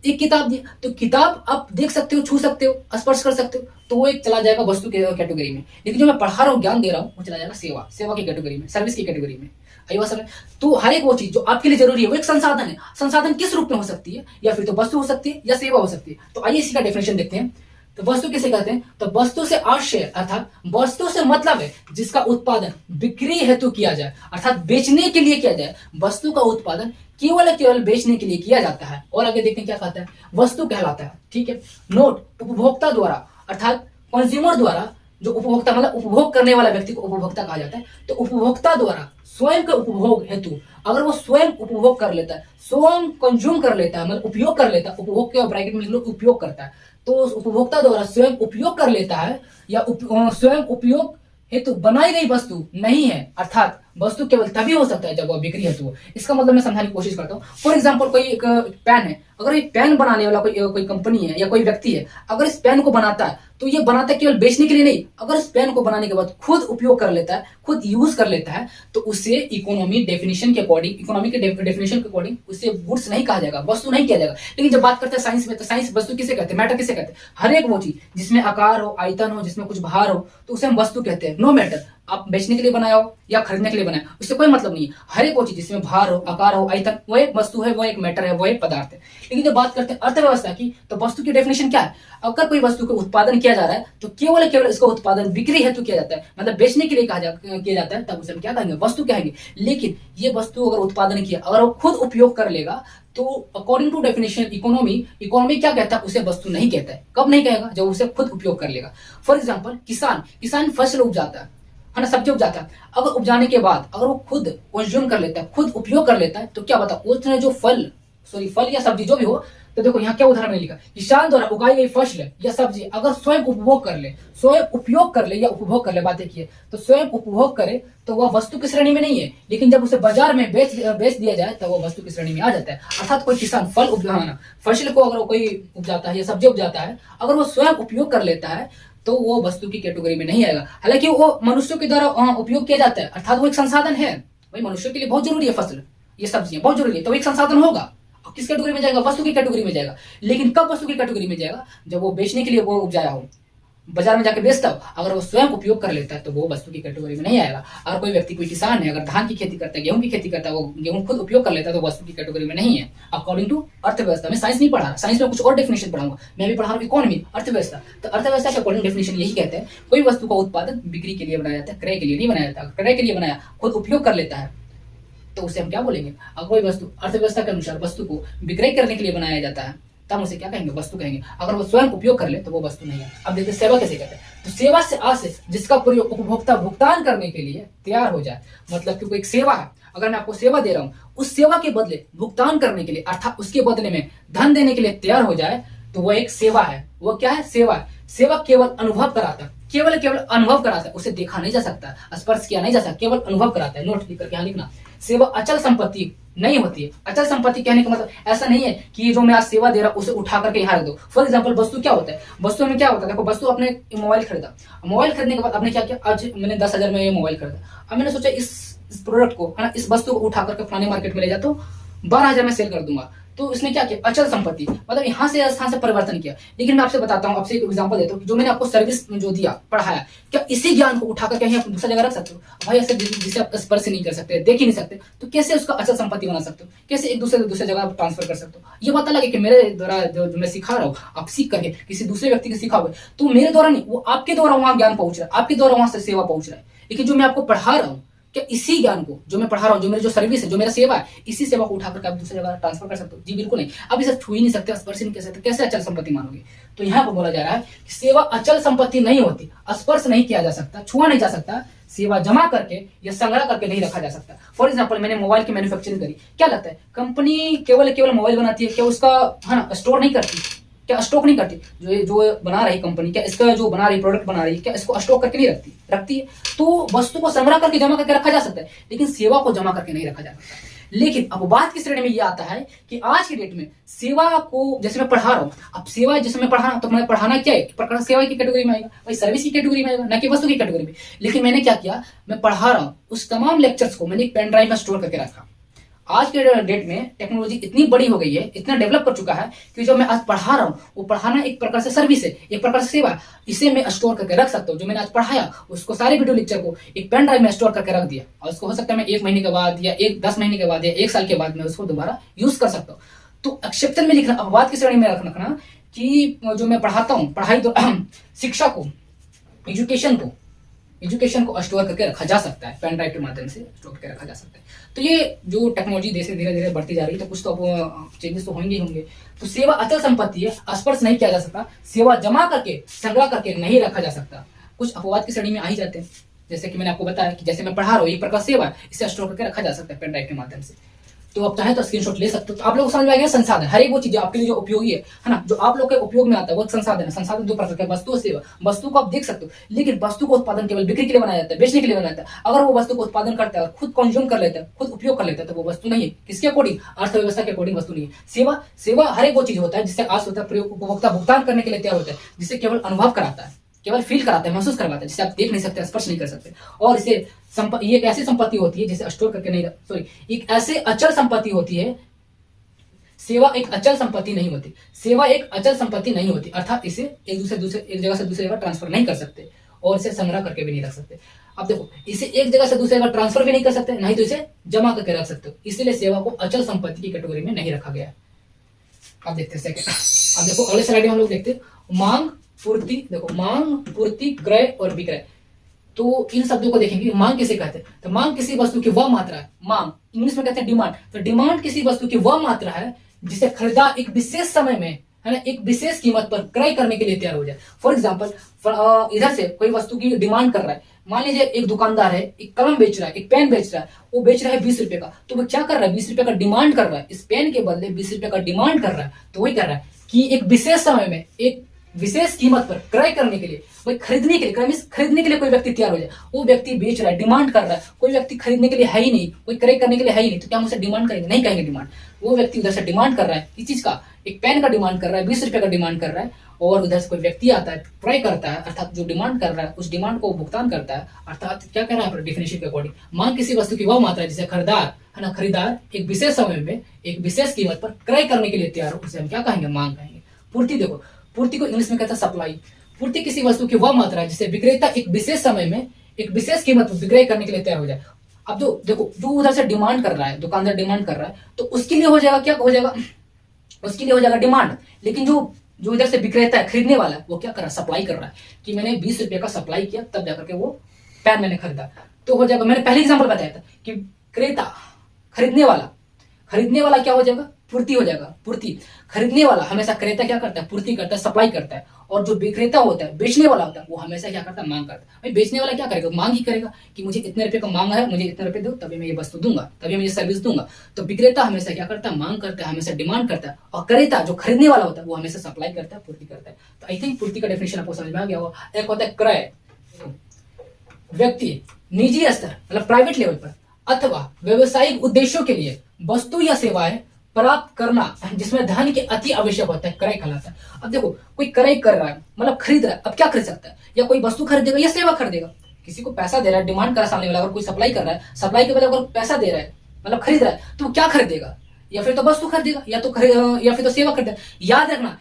एक किताब दी, तो किताब आप देख सकते हो, छू सकते हो, स्पर्श कर सकते हो, तो वो एक चला जाएगा वस्तु के कैटेगरी में। लेकिन जो मैं पढ़ा रहा हूँ, ज्ञान दे रहा हूँ, वो चला जाएगा सेवा की कैटेगरी में, सर्विस की कैटेगरी में। आइए समझ। तो हर एक वो चीज जो आपके लिए जरूरी है वो एक संसाधन है। संसाधन किस रूप में हो सकती है, या फिर तो वस्तु हो सकती है या सेवा हो सकती है। तो आइए इसी का डेफिनेशन देखते हैं। तो वस्तु किसे कहते हैं, तो वस्तु से आशय अर्थात वस्तु से मतलब है जिसका उत्पादन बिक्री हेतु किया जाए, अर्थात बेचने के लिए किया जाए। वस्तु का उत्पादन केवल बेचने के लिए किया जाता है। और आगे देखते हैं क्या कहता है, वस्तु कहलाता है, ठीक है। नोट, उपभोक्ता द्वारा अर्थात कंज्यूमर द्वारा, जो उपभोक्ता मतलब उपभोग करने वाला व्यक्ति को उपभोक्ता कहा जाता है। तो उपभोक्ता द्वारा स्वयं के उपभोग हेतु, अगर वो स्वयं उपभोग कर लेता है, स्वयं कंज्यूम कर लेता है, मतलब उपयोग कर लेता है, उपभोग के ब्रैकेट में उपयोग करता है, तो उस उपभोक्ता द्वारा स्वयं उपयोग कर लेता है या स्वयं उपयोग हेतु बनाई गई वस्तु नहीं है, अर्थात वस्तु केवल तभी हो सकता है जब वह बिक्री हेतु हो। इसका मतलब मैं समझाने की कोशिश करता हूँ। फॉर एग्जांपल कोई एक पेन है, अगर ये पेन बनाने वाला कोई कंपनी है या कोई व्यक्ति है, अगर इस पेन को बनाता है तो ये बनाता है केवल बेचने के लिए नहीं, अगर इस पेन को बनाने के बाद खुद उपयोग कर लेता है, खुद यूज कर लेता है, तो उसे इकोनॉमी के डेफिनेशन के अकॉर्डिंग उसे गुड्स नहीं कहा जाएगा, वस्तु नहीं किया जाएगा। लेकिन जब बात करते हैं साइंस में, तो साइंस वस्तु किसे कहते हैं, मैटर किसे कहते हैं। हर एक वो चीज जिसमें आकार हो, आयतन हो, जिसमें कुछ भार हो, तो उसे हम वस्तु कहते हैं। नो मैटर आप बेचने के लिए बनाया हो या खरीदने के लिए बनाया, उससे कोई मतलब नहीं है। हर एक वो चीज जिसमें भार हो, आकार हो, आयतन, वो एक वस्तु है, वो एक मैटर है, वो एक पदार्थ है। लेकिन जब बात करते हैं अर्थव्यवस्था की, तो वस्तु की डेफिनेशन क्या है, अगर कोई वस्तु का उत्पादन किया जा रहा है तो केवल इसका उत्पादन बिक्री हेतु किया जाता है, मतलब बेचने के लिए किया जाता है, तब उसे हम क्या कहेंगे, वस्तु कहेंगे। लेकिन ये वस्तु अगर उत्पादन किया, अगर वो खुद उपयोग कर लेगा, तो अकॉर्डिंग टू डेफिनेशन इकोनॉमी क्या कहता है, उसे वस्तु नहीं कहता है। कब नहीं कहेगा, जब उसे खुद उपयोग कर लेगा। फॉर एग्जाम्पल किसान फसल उपजाता है ना, सब्जी उपजाता है। अगर उपजाने के बाद अगर वो खुद कंज्यूम कर लेता है, खुद उपयोग कर लेता है, तो क्या बता, उसने जो फल या सब्जी जो भी हो, तो देखो यहाँ क्या उदाहरण में लिखा, किसान द्वारा उगाई गई फसल या सब्जी अगर स्वयं उपभोग कर ले, स्वयं उपयोग कर ले या उपभोग कर ले, बातें की है, तो स्वयं उपभोग करे तो वह वस्तु की श्रेणी में नहीं है। लेकिन जब उसे बाजार में बेच दिया जाए तो वह वस्तु की श्रेणी में आ जाता है। अर्थात कोई किसान फसल को अगर कोई उपजाता है या सब्जी उपजाता है, अगर वो स्वयं उपयोग कर लेता है, तो वो वस्तु की कैटेगरी में नहीं आएगा। हालांकि वो मनुष्यों के द्वारा उपयोग किया जाता है, अर्थात वो एक संसाधन है। भाई मनुष्यों के लिए बहुत जरूरी है, फसल ये सब्जियां बहुत जरूरी है, तो एक संसाधन होगा। किस कैटेगरी में जाएगा, वस्तु की कैटेगरी में जाएगा। लेकिन कब वस्तु की कैटेगरी में जाएगा, जब वो बेचने के लिए वो उपजाया हो, बाजार में जाके बेचता हो, अगर वो स्वयं उपयोग कर लेता है तो वो वस्तु की कैटेगरी में नहीं आएगा। अगर कोई व्यक्ति, कोई किसान है, अगर धान की खेती करता है, गेहूं की खेती करता है, वो गेहूं खुद उपयोग कर लेता है तो वस्तु की कैटेगरी में नहीं है अकॉर्डिंग टू अर्थव्यवस्था। मैं साइंस नहीं पढ़ा रहा, साइंस में कुछ और डेफिनेशन पढ़ाऊंगा, मैं भी पढ़ा रहा हूँ इकोनॉमी, अर्थव्यवस्था। तो अर्थव्यवस्था के अकॉर्डिंग डेफिनेशन यही कहते हैं कोई वस्तु का उत्पादन बिक्री के लिए बनाया जाता है, क्रय के लिए नहीं बनाया जाता। क्रय के लिए बनाया, खुद उपयोग कर लेता है तो उसे हम क्या बोलेंगे? अगर कोई वस्तु अर्थव्यवस्था के अनुसार वस्तु को विक्रय करने के लिए बनाया जाता है तब उसे क्या कहेंगे? वस्तु कहेंगे। अगर वो स्वयं उपयोग कर ले तो वो वस्तु नहीं है। अब देखते सेवा कैसे कहते हैं। तो सेवा से आशय जिसका प्रयोग उपभोक्ता भुगतान करने के लिए तैयार हो जाए, मतलब कि कोई एक सेवा है, अगर मैं आपको सेवा दे रहा हूं, उस सेवा के बदले भुगतान करने के लिए अर्थात उसके बदले में धन देने के लिए तैयार हो जाए तो वह एक सेवा है। वो क्या है? सेवा है। सेवा केवल अनुभव कराता है, केवल अनुभव कराता है, उसे देखा नहीं जा सकता, स्पर्श किया नहीं जा सकता, केवल अनुभव कराता है। नोट लिख करके यहाँ लिखना। सेवा अचल संपत्ति नहीं होती है। अचल संपत्ति कहने का मतलब ऐसा नहीं है कि जो मैं आज सेवा दे रहा हूं उसे उठा करके यहाँ रख दो। फॉर एग्जांपल वस्तु क्या होता है? वस्तु में क्या होता है? देखो, वस्तु आपने मोबाइल खरीदा, मोबाइल खरीदने के बाद आपने क्या किया? आज मैंने 10,000 में ये मोबाइल खरीदा। अब मैंने सोचा इस प्रोडक्ट को, है ना, इस वस्तु को उठा करके फलाने मार्केट में ले जाता हूँ, 12,000 में सेल कर दूंगा। तो इसने क्या किया? अचल संपत्ति, मतलब यहाँ से स्थान से परिवर्तन किया। लेकिन मैं आपसे बताता हूँ, आपसे एक एग्जांपल देता हूँ, जो मैंने आपको सर्विस जो दिया, पढ़ाया, क्या इसी ज्ञान को उठाकर कहीं आप दूसरी जगह रख सकते हो? भाई ऐसे जिसे आप स्पर्श नहीं कर सकते, देख ही नहीं सकते, तो कैसे उसका अचल संपत्ति बना सकते हो? कैसे एक दूसरे जगह आप ट्रांसफर कर सकते हो? ये पता लगे कि मेरे द्वारा जो मैं सिखा रहा हूँ, आप सीख करके किसी दूसरे व्यक्ति को सिखाओगे तो मेरे द्वारा नहीं, वो आपके द्वारा वहां ज्ञान पहुंच रहा है, आपके द्वारा वहां से सेवा पहुंच रहा है। लेकिन जो मैं आपको पढ़ा रहा हूँ, क्या इसी ज्ञान को जो मैं पढ़ा रहा हूँ, जो मेरी जो सर्विस है, जो मेरा सेवा है, इसी सेवा को उठाकर आप दूसरी जगह ट्रांसफर कर सकते हो? जी बिल्कुल नहीं। अब इसे छू ही नहीं सकते, स्पर्श नहीं कर सकते, कैसे अचल संपत्ति मानोगे? तो यहाँ पर बोला जा रहा है कि सेवा अचल संपत्ति नहीं होती, स्पर्श नहीं किया जा सकता, छुआ नहीं जा सकता, सेवा जमा करके या संग्रह करके नहीं रखा जा सकता। फॉर एग्जाम्पल, मैंने मोबाइल की मैन्युफैक्चरिंग करी, क्या लगता है कंपनी केवल मोबाइल बनाती है, क्या उसका, है ना, स्टोर नहीं करती? क्या स्टॉक नहीं करती? जो बना रही कंपनी, क्या इसका जो बना रही प्रोडक्ट बना रही, क्या इसको स्टॉक करके नहीं रखती? रखती है। तो वस्तु को संग्रह करके जमा करके रखा जा सकता है, लेकिन सेवा को जमा करके नहीं रखा जा सकता। लेकिन अब बात की श्रेणी में ये आता है कि आज की डेट में सेवा को, जैसे मैं पढ़ा रहा हूँ, अब सेवा जैसे मैं पढ़ा, तो मैं पढ़ाना क्या है? प्रकार सेवा की कैटेगरी में आएगा, भाई सर्विस की कैटेगरी में आएगा, ना कि वस्तु की कैटेगरी में। लेकिन मैंने क्या किया? मैं पढ़ा रहा हूँ, उस तमाम लेक्चर्स को मैंने एक पेन ड्राइव में स्टोर करके रखा। आज के डेट में टेक्नोलॉजी इतनी बड़ी हो गई है, इतना डेवलप कर चुका है कि जो मैं आज पढ़ा रहा हूँ वो पढ़ाना एक प्रकार से सर्विस है, एक प्रकार से सेवा। इसे मैं स्टोर करके रख सकता हूँ। जो मैंने आज पढ़ाया उसको, सारे वीडियो लेक्चर को एक पेन ड्राइव में स्टोर करके रख दिया, और उसको हो सकता है मैं 1 महीने के बाद या 10 महीने के बाद या 1 साल के बाद में उसको दोबारा यूज कर सकता हूँ। तो एक्सेप्शन में लिखना, अपवाद की श्रेणी में रखना कि जो मैं पढ़ाता हूँ, पढ़ाई तो शिक्षा को, एजुकेशन को स्टोर करके रखा जा सकता है, पेन ड्राइव के माध्यम से स्टोर करके रखा जा सकता है। तो ये जो टेक्नोलॉजी धीरे धीरे बढ़ती जा रही है, तो कुछ तो चेंजेस तो होंगे ही होंगे। तो सेवा अचल संपत्ति है, स्पर्श नहीं किया जा सकता, सेवा जमा करके संग्रह करके नहीं रखा जा सकता। कुछ अपवाद की श्रेणी में आ ही जाते हैं, जैसे कि मैंने आपको बताया कि जैसे मैं पढ़ा रहा हूँ, एक प्रकार सेवा है, इसे स्टोर करके रखा जा सकता है पेन ड्राइव के माध्यम से। तो आप चाहे तो स्क्रीनशॉट ले सकते हो। तो आप लोग समझ में आ गया संसाधन, हर एक वो चीज आपके लिए जो उपयोगी है ना, जो आप लोग के उपयोग में आता है, वो संसाधन है। संसाधन 2 प्रकार के, वस्तु और सेवा। वस्तु को आप देख सकते हो, लेकिन वस्तु को उत्पादन केवल बिक्री के लिए बनाया जाता है, बेचने के लिए बनाया जाता है। अगर वो वस्तु को उत्पादन करता है और खुद कंज्यूम कर लेता है, खुद उपयोग कर लेता है, तो वो वस्तु नहीं है। किसके अकॉर्डिंग? अर्थव्यवस्था के अकॉर्डिंग वस्तु नहीं है। सेवा हर एक वो चीज होता है जिससे आस होता है, प्रयोग उपभोक्ता भुगतान करने के लिए तैयार होता है, जिसे केवल अनुभव कराता है, केवल फील कराता है, महसूस करवाता है, जिसे आप देख नहीं सकते, स्पर्श नहीं कर सकते। और इसे ये एक ऐसी संपत्ति होती है जिसे स्टोर करके नहीं, एक ऐसे अचल संपत्ति होती है। सेवा एक अचल संपत्ति नहीं होती, सेवा एक अचल संपत्ति नहीं होती, अर्थात इसे एक जगह से दूसरी जगह ट्रांसफर नहीं कर सकते, और इसे संग्रह करके भी नहीं रख सकते। अब देखो, इसे एक जगह से दूसरी जगह ट्रांसफर भी नहीं कर सकते, नहीं तो इसे जमा करके रख सकते हो। इसलिए सेवा को अचल संपत्ति की कैटेगरी में नहीं रखा गया है। अब देखते हैं सेकंड। अब देखो अगले स्लाइड में हम लोग देखते हैं मांग, पूर्ति। देखो, मांग, पूर्ति, क्रय और विक्रय। तो इन शब्दों को देखेंगे। मांग किसे कहते हैं? तो मांग किसी वस्तु की वह मात्रा है, मांग इंग्लिश में कहते हैं डिमांड। तो डिमांड किसी वस्तु की वह मात्रा है जिसे खरीदार एक विशेष समय में, है ना, एक विशेष कीमत पर क्रय करने के लिए तैयार हो जाए। फॉर एग्जाम्पल, इधर से कोई वस्तु की डिमांड कर रहा है, मान लीजिए एक दुकानदार है, एक कलम बेच रहा है, एक पेन बेच रहा है, वो बेच रहा है 20 रुपए का। तो वो क्या कर रहा है? 20 रुपए का डिमांड कर रहा है, इस पेन के बदले 20 रुपए का डिमांड कर रहा है। तो वही कर रहा है कि एक विशेष समय में एक विशेष कीमत पर क्रय करने के लिए, वही खरीदने के लिए, खरीदने के लिए कोई व्यक्ति तैयार हो जाए। वो व्यक्ति बेच रहा है, डिमांड कर रहा है, कोई व्यक्ति खरीदने के लिए है ही नहीं, कोई क्रय करने के लिए है ही नहीं, तो क्या हम उसे डिमांड करेंगे? नहीं कहेंगे डिमांड। वो व्यक्ति उधर से डिमांड कर रहा है, किस चीज का? एक पेन का डिमांड कर रहा है, 20 रुपए का डिमांड कर रहा है, और उधर से कोई व्यक्ति आता है, क्रय करता है, अर्थात जो डिमांड कर रहा है उस डिमांड को भुगतान करता है। अर्थात क्या कह रहा है डेफिनेशन के अकॉर्डिंग? मांग किसी वस्तु की वह मात्रा है जिसे खरीदार एक विशेष समय में एक विशेष कीमत पर क्रय करने के लिए तैयार हो, उसे हम क्या कहेंगे? मांग कहेंगे। पूर्ति, देखो पूर्ति को इंग्लिश में कहता है सप्लाई। पूर्ति किसी वस्तु की वह मात्रा है जिसे विक्रेता एक विशेष समय में एक विशेष कीमत पर विक्रय करने के लिए तैयार हो जाए। अब जो देखो, जो उधर से डिमांड कर रहा है, दुकानदार डिमांड कर रहा है, तो उसके लिए हो जाएगा, क्या हो जाएगा, उसके लिए हो जाएगा डिमांड। लेकिन जो जो इधर से विक्रेता है, खरीदने वाला है, वो क्या कर रहा है, सप्लाई कर रहा है कि मैंने 20 रुपए का सप्लाई किया, तब जाकर के वो पेन मैंने खरीदा, तो हो जाएगा। मैंने पहले एग्जाम्पल बताया था कि क्रेता, खरीदने वाला क्या हो जाएगा, पूर्ति हो जाएगा, पूर्ति। खरीदने वाला हमेशा क्रेता क्या करता है, पूर्ति करता है, सप्लाई करता है। और जो विक्रेता होता है, बेचने वाला होता है, वो हमेशा क्या करता है, मांग करता है। भाई बेचने वाला क्या करेगा, मांग ही करेगा कि मुझे इतने रुपए का मांग है, मुझे इतने रुपए दो, तभी मैं ये वस्तु दूंगा, तभी मैं ये सर्विस दूंगा। तो विक्रेता हमेशा क्या करता है, मांग करता है, हमेशा डिमांड करता है। और क्रेता जो खरीदने वाला होता है, वो हमेशा सप्लाई करता है, पूर्ति करता है। तो आई थिंक पूर्ति का डेफिनेशन आपको समझ में आ गया होगा। एक होता है क्रय, व्यक्ति निजी स्तर मतलब प्राइवेट लेवल पर अथवा व्यवसायिक उद्देश्यों के लिए वस्तु या सेवाएं प्राप्त करना जिसमें धन की अति आवश्यक होता है, क्रय कहलाता है। अब देखो, कोई क्रय कर रहा है मतलब खरीद रहा है, अब क्या खरीद सकता है, या कोई वस्तु खरीदेगा या सेवा खरीदेगा। किसी को पैसा दे रहा है, डिमांड कर रहा है सामने वाला, अगर कोई सप्लाई कर रहा है, सप्लाई के बदले अगर पैसा दे रहा है मतलब खरीद रहा है, तो क्या खरीदेगा, या फिर तो वस्तु खरीदेगा या फिर तो सेवा खरीदेगा। याद रखना,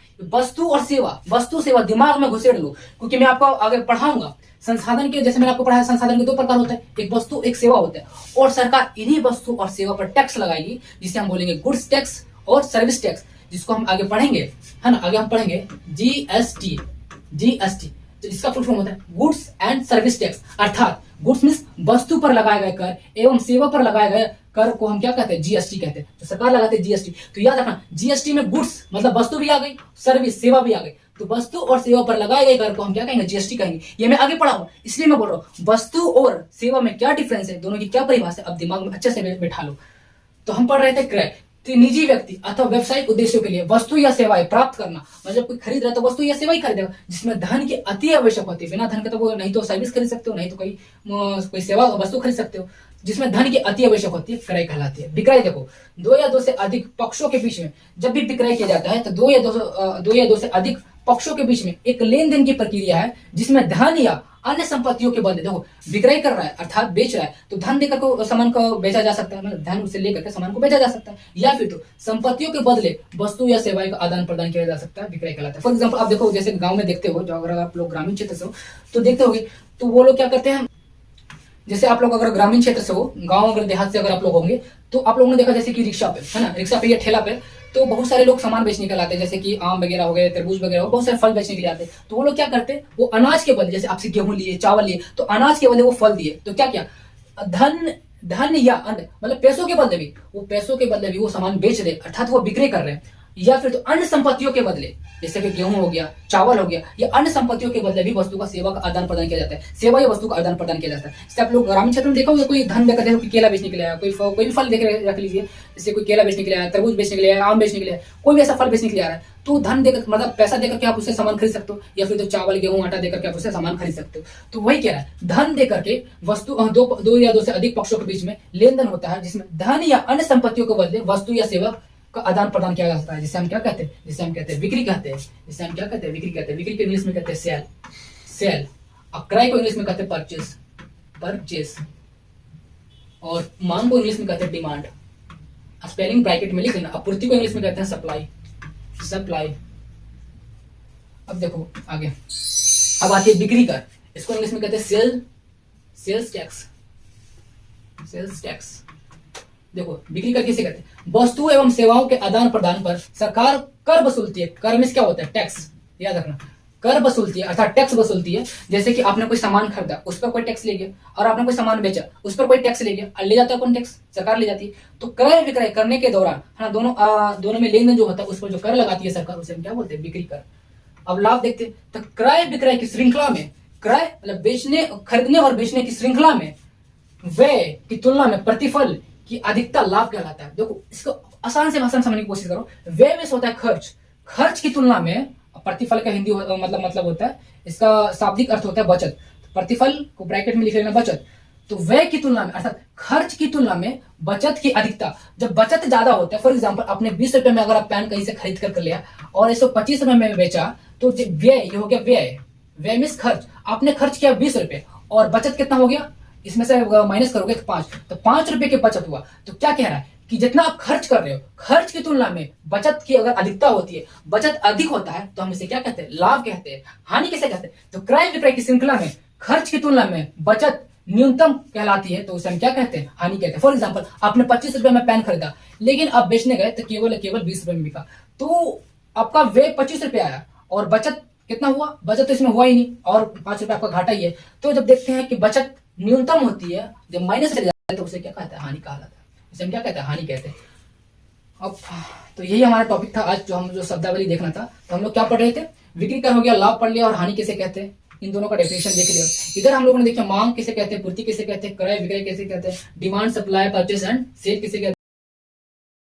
वस्तु सेवा दिमाग में घुसेड़ लो, क्योंकि मैं आपको आगे पढ़ाऊंगा। संसाधन के, जैसे मैंने आपको पढ़ाया, संसाधन के दो प्रकार होते हैं, एक वस्तु एक सेवा होता है। और सरकार इन्हीं वस्तु और सेवा पर टैक्स लगाएगी, जिसे हम बोलेंगे गुड्स टैक्स और सर्विस टैक्स, जिसको हम आगे पढ़ेंगे, है ना। आगे हम पढ़ेंगे जीएसटी। तो इसका फुल फॉर्म होता है गुड्स एंड सर्विस टैक्स, अर्थात गुड्स मींस वस्तु पर लगाए गए कर एवं सेवा पर लगाए गए कर को हम क्या कहते हैं, जीएसटी कहते हैं। तो सरकार लगाते हैं जीएसटी। तो याद रखना, जीएसटी में गुड्स मतलब वस्तु भी आ गई, सर्विस सेवा भी आ गई। तो वस्तु और सेवा पर लगाए गए कर को हम क्या कहेंगे, जीएसटी कहेंगे। ये मैं आगे पढ़ाऊंगा, इसलिए मैं बोल रहा हूँ वस्तु और सेवा में क्या डिफरेंस है, दोनों की क्या परिभाषा है, अब दिमाग में अच्छे से बैठा लो। तो हम पढ़ रहे थे क्रय, तो निजी व्यक्ति अथवा व्यवसायिक उद्देश्यों के लिए वस्तु या सेवाएं प्राप्त करना, मतलब कोई खरीद रहा है तो वस्तु या सेवा ही खरीदेगा जिसमें धन की अति आवश्यक होती है। बिना धन के तो वो नहीं तो सर्विस खरीद सकते हो, नहीं तो कोई सेवा वस्तु खरीद सकते हो। जिसमें धन की अति आवश्यक होती है, क्रय कहलाती है। विक्रय देखो, दो या दो से अधिक पक्षों के बीच में जब भी विक्रय किया जाता है, तो दो या दो से अधिक पक्षों के बीच में एक लेन देन की प्रक्रिया है, जिसमें धन या अन्य संपत्तियों के बदले, देखो विक्रय कर रहा है अर्थात बेच रहा है, तो धन देकर को सामान को बेचा जा सकता है, मतलब धन उसे लेकर के सामान को बेचा जा सकता है, या फिर तो संपत्तियों के बदले वस्तु या सेवाएं का आदान प्रदान किया जा सकता है, विक्रय कहलाता है। फॉर एग्जाम्पल आप देखो, जैसे गांव में देखते हो, जो अगर आप लोग ग्रामीण क्षेत्र से हो तो देखते होगे, तो वो लोग क्या करते हैं, जैसे आप लोग अगर ग्रामीण क्षेत्र से हो, गांव अगर देहात से अगर आप लोग होंगे, तो आप लोगों ने देखा जैसे कि रिक्शा पे, है ना, रिक्शा पे या ठेला पे, तो बहुत सारे लोग सामान बेचने के लिए आते हैं, जैसे कि आम वगैरह हो गए, तरबूज वगैरह हो, बहुत सारे फल बेचने के लिए आते हैं। तो वो लोग क्या करते हैं, वो अनाज के बदले, जैसे आपसे गेहूं लिए, चावल लिए, तो अनाज के बदले वो फल दिए, तो क्या किया, धन या अन्य मतलब पैसों के बदले भी वो सामान बेच रहे, अर्थात वो बिक्री कर रहे हैं। या फिर तो अन्य संपत्तियों के बदले, जैसे कि गेहूं हो गया, चावल हो गया, या अन्य संपत्तियों के बदले भी वस्तु का सेवा का आदान प्रदान किया जाता है, सेवा या वस्तु का आदान प्रदान किया जाता है। जैसे आप लोग ग्रामीण क्षेत्र में देखा होगा, कोई धन देकर, देखो केला बेचने के लिए आया, कोई भी फल देख रख लीजिए, जैसे कोई केला बेचने के लिए आया, तरबूज बेचने के लिए आया, आम बेचने के लिए, कोई भी ऐसा फल बेचने के लिए आ रहा है, तो धन देकर मतलब पैसा देकर के आप उससे सामान खरीद सकते हो, या फिर तो चावल गेहूं आटा देकर के आप उससे सामान खरीद सकते हो। तो वही कह रहा है, धन देकर के वस्तु दो या दो से अधिक पक्षों के बीच में लेन देन होता है, जिसमें धन या अन्य संपत्तियों के बदले वस्तु या सेवा का आदान प्रदान किया जा सकता है, जिसे हम क्या कहते हैं, बिक्री कहते हैं, बिक्री कहते हैं। बिक्री को इंग्लिश में कहते हैं सेल। और क्रय को इंग्लिश में कहते हैं परचेस। और मांग को इंग्लिश में कहते हैं डिमांड। स्पेलिंग ब्रैकेट में लिख लेना। आपूर्ति को इंग्लिश में कहते हैं सप्लाई। अब देखो आगे, अब आती है बिक्री कर, इसको इंग्लिश में कहते हैं सेल्स टैक्स। देखो बिक्री कर किसे कहते हैं, वस्तु एवं सेवाओं के आदान प्रदान पर सरकार कर वसूलती है। कर में क्या होता है, टैक्स। याद रखना, कर वसूलती है अर्थात टैक्स वसूलती है। जैसे कि आपने कोई सामान खरीदा, उस पर कोई टैक्स ले गया, और आपने कोई सामान बेचा, उस पर कोई टैक्स ले गया, ले जाता है कौन, टैक्स, सरकार ले जाती है। तो क्रय विक्रय करने के दौरान, है ना, दोनों में लेन देन जो होता है, उस पर जो कर लगाती है सरकार, उसे हम क्या बोलते हैं, बिक्री कर। अब लाभ देखते हैं, तो क्रय विक्रय की श्रृंखला में, क्रय मतलब खरीदने और बेचने की श्रृंखला में व्यय की तुलना में प्रतिफल की अधिकता लाभ कहलाता है। देखो इसको आसान से भाषा में समझने की कोशिश करो। व्यय में होता है खर्च की तुलना में, प्रतिफल का हिंदी मतलब होता है, इसका शाब्दिक अर्थ होता है बचत। प्रतिफल को ब्रैकेट में लिख लेना, बचत। तो व्यय की तुलना में अर्थात खर्च की तुलना में बचत की अधिकता, जब बचत ज्यादा होता है, फॉर एग्जाम्पल आपने 20 रुपए में अगर आप पेन कहीं से खरीद कर लिया और 125 रुपए में बेचा, तो व्यय ये हो गया, व्यय मीन्स खर्च। आपने खर्च किया 20 रुपए और बचत कितना हो गया, इसमें से माइनस करोगे 5, तो 5 रुपए की बचत हुआ। तो क्या कह रहा है कि जितना आप खर्च कर रहे हो, खर्च की तुलना में बचत की अगर अधिकता होती है, बचत अधिक होता है, तो हम इसे क्या कहते हैं? लाभ कहते हैं। हानि किसे कहते हैं? तो क्रय विक्रय की श्रृंखला में खर्च की तुलना में बचत न्यूनतम कहलाती है, तो उसे हम क्या कहते हैं? हानि कहते हैं। फॉर एग्जाम्पल, आपने 25 रुपए में पेन खरीदा, लेकिन आप बेचने गए तो केवल 20 रुपए में बिका, तो आपका व्यय 25 रुपए आया और बचत कितना हुआ? बचत तो इसमें हुआ ही नहीं, और 5 रुपए आपका घाटा ही है। तो जब देखते हैं कि बचत न्यूनतम होती है, जब माइनस चले जाता है, तो उसे क्या कहते हैं? हानि कहा जाता है। इसे हम क्या कहते हैं? हानि कहते हैं। अब तो यही हमारा टॉपिक था आज, जो शब्दावली देखना था। तो हम लोग क्या पढ़ रहे थे? विक्री कर हो गया, लाभ पढ़ लिया, और हानि किसे कहते हैं, इन दोनों का डेफिनेशन देख लिया। इधर हम लोगों ने देखा मांग किसे कहते हैं, पूर्ति किसे कहते हैं, क्रय विक्रय किसे कहते हैं, demand supply purchase and sale किसे कहते हैं।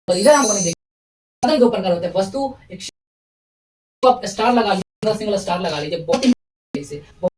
और इधर हम लोगों ने देखा दो प्रकार होते हैं, वस्तु, एक स्टार लगा लीजिए, सिंगल स्टार लगा लीजिए, बहुत